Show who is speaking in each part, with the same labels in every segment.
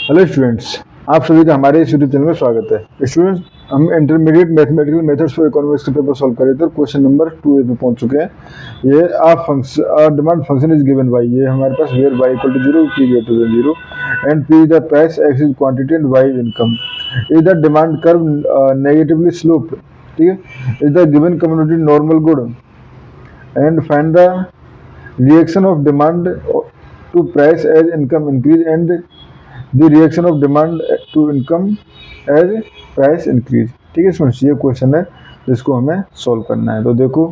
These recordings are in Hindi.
Speaker 1: हेलो स्टूडेंट्स, आप सभी का हमारे इस यूट्यूब चैनल में स्वागत है। स्टूडेंट्स, हम intermediate mathematical methods for economics का पेपर सॉल्व कर रहे थे और क्वेश्चन नंबर 2 पे पहुंच चुके हैं। ये demand function is given by, ये हमारे पास where y equal to 0, p greater than 0 and p is the price, x is quantity and y is income. Is the demand curve negatively sloped, ठीक है। Is the given community normal good and find the reaction of demand to price as income increase and the reaction of demand to income as price increase। ठीक है स्टूडेंट्स, ये क्वेश्चन है जिसको हमें सॉल्व करना है। तो देखो,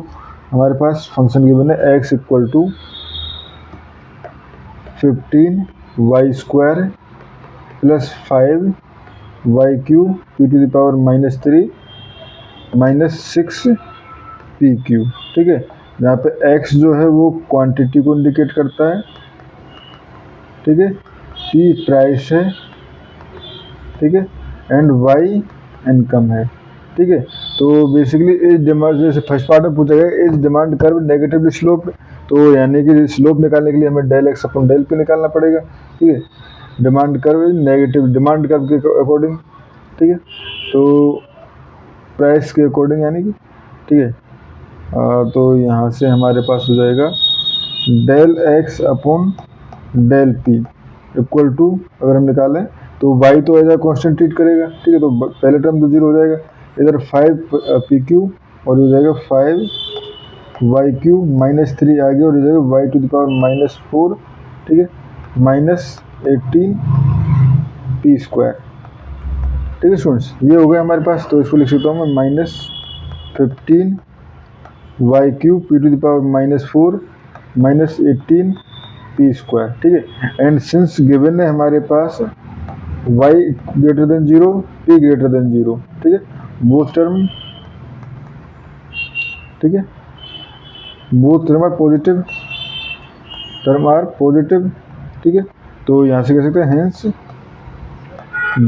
Speaker 1: हमारे पास फंक्शन गिवन है x equal to 15y² plus 5y³ p to the power -3 -6pq। ठीक है, यहाँ पे x जो है वो क्वांटिटी को इंडिकेट करता है, ठीक है, p प्राइस है, ठीक है, एंड y इनकम है। ठीक है, तो बेसिकली इस डिमांड, जैसे फर्स्ट पार्ट में पूछा गया इस डिमांड कर्व नेगेटिवली स्लोप, तो यानी कि स्लोप निकालने के लिए हमें del x upon del p निकालना पड़ेगा। ठीक है, demand curve is negative, demand curve के अकॉर्डिंग, ठीक है, तो प्राइस के अकॉर्डिंग यानी कि, ठीक है। तो यहाँ से हमारे पास हो जाएगा del x upon del p equal to, अगर हम निकालें तो y तो एज ए कॉन्स्टेंट ट्रीट करेगा, ठीक है, तो पहले टर्म तो 0 हो जाएगा, इधर 5pq और हो जाएगा 5y³ -3 आ गया और हो जाएगा y टू द पावर -4, ठीक है, -18p²। ठीक है स्टूडेंट्स, ये हो गया हमारे पास। तो इसको लिख सकता हूँ मैं -15y³ p to the power -4 -18p²। ठीक है, एंड सिंस गिवन है हमारे पास y greater than 0, p greater than 0, ठीक है, बोथ टर्म, ठीक है, बोथ टर्म आर पॉजिटिव, ठीक है। तो यहाँ से कह सकते हैं hence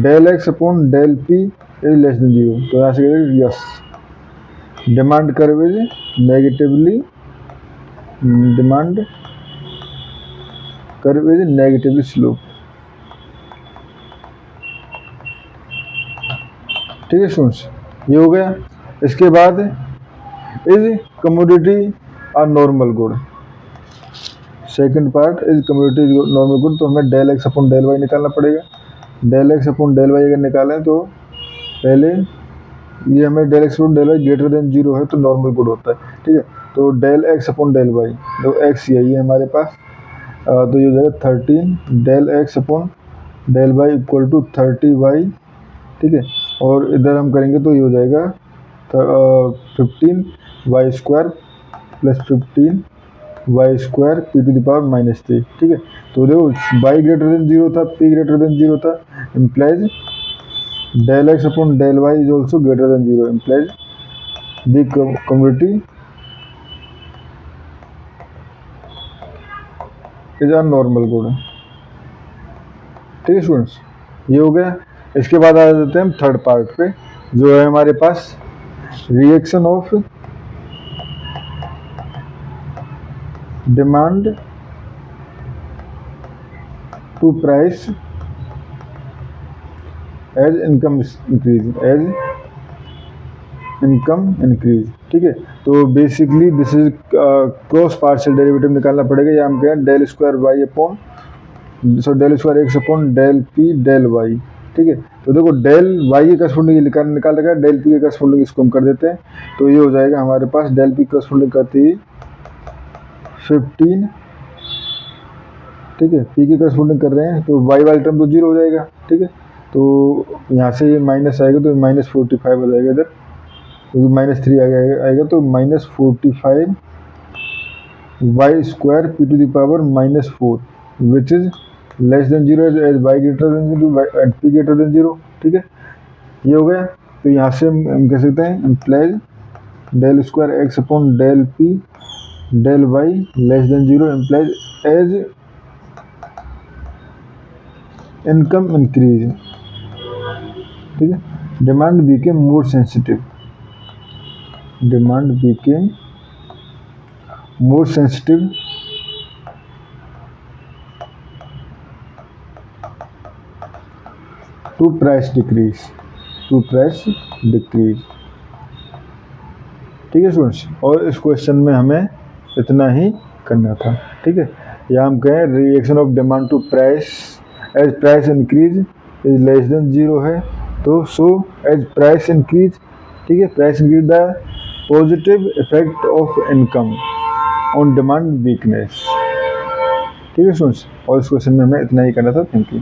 Speaker 1: del x upon del p is less than 0, तो यहाँ से कह सकते yes demand curve is negatively, demand curve is negatively slope. ठीक है स्टूडेंट्स, ये हो गया। इसके बाद is commodity are normal good, second part is commodity normal good, तो हमें del x upon del y निकालना पड़ेगा। Del x upon del y अगर निकालें तो पहले ये हमें del x upon del y greater than 0 है तो नॉर्मल गुड होता है, ठीक है। तो del x upon del y, तो एक्स यही है हमारे पास, तो ये हो जाएगा 13 del x upon del y equal to 30y, ठीक है, और इधर हम करेंगे तो ये हो जाएगा 15y² plus 15y² p to the power -3। ठीक है, तो देखो y ग्रेटर देन 0 था, p ग्रेटर देन 0 था, implies del x upon del y is also greater than 0, implies the community is are normal good. ठीक है स्टूडेंट्स, ये हो गया। इसके बाद आ जाते हैं हम थर्ड पार्ट पे, जो है हमारे पास reaction of demand to price as income increase, as income increase. ठीक है, तो basically this is cross partial derivative निकालना पड़ेगा, या हम कहें del square Y upon, so del square x upon del P del Y. ठीक है, तो देखो डेल वाई के करस्पॉन्डिंग निकाल रखा है, डेल पी के करस्पॉन्डिंग इसको हम कर देते हैं, तो ये हो जाएगा हमारे पास डेल पी करस्पॉन्डिंग करती है 15, ठीक है, पी की करस्पॉन्डिंग कर रहे हैं तो वाई वाली टर्म तो 0 हो जाएगा। ठीक है, तो यहाँ से ये माइनस आएगा तो -45 हो जाएगा इधर, क्योंकि -3 आएगा तो -45 y² p to the power -4 which is less than 0 as y greater than 0 and p greater than 0। ठीक है, ये हो गया। तो यहाँ से हम कह सकते हैं implies del square x upon del P del y less than 0, implies as income increase. ठीक है, demand became more sensitive, demand became more sensitive to price decrease, to price decrease. ठीक है स्टूडेंट्स, और इस क्वेश्चन में हमें इतना ही करना था। ठीक है, या हम कहें reaction of demand to price as price increase is less than 0 है, तो सो एज प्राइस इंक्रीज, ठीक है, price increase the positive effect of income on demand weakness. ठीक है स्टूडेंट्स, और इस क्वेश्चन में हमें इतना ही करना था। Thank you.